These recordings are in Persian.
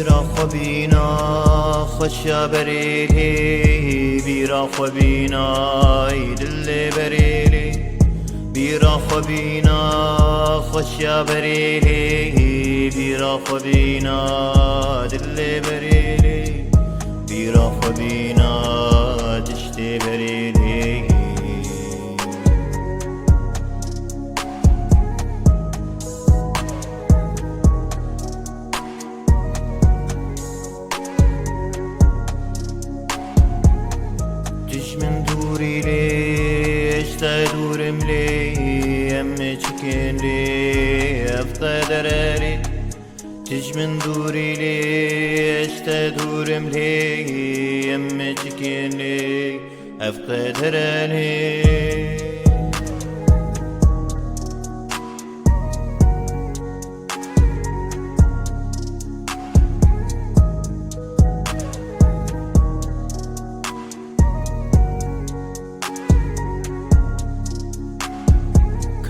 بیرا خوبینا خوشا بریلی بیرا خوبینا دل بریلی بیرا خوبینا خوشا بریلی بیرا خوبینا دل بریلی بیرا خوبینا دشتی بریلی من دوری لی اشتا دورم لی ام چکن لی افتا دراری من دوری لی اشتا دورم لی ام چکن لی افتا دراری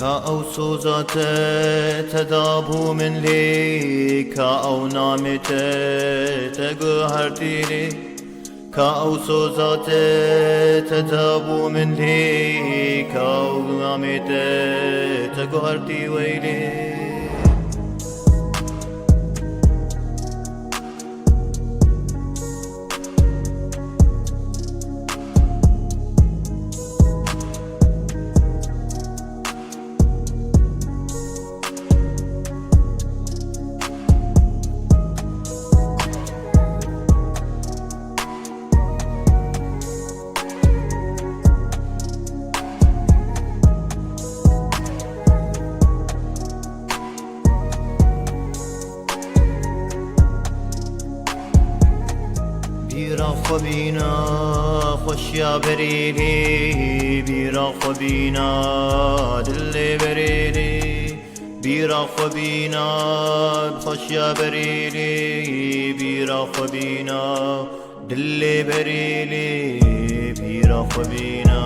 كأو صوزات تدابو من لي كأو نامت تقهرتي لي كأو صوزات تدابو من لي كأو نامت تقهرتي ويلي بیرا خوبینا خوشیا بریلی بیرا خوبینا دل بریلی بیرا خوبینا خوشیا بریلی بیرا خوبینا دل بریلی بیرا خوبینا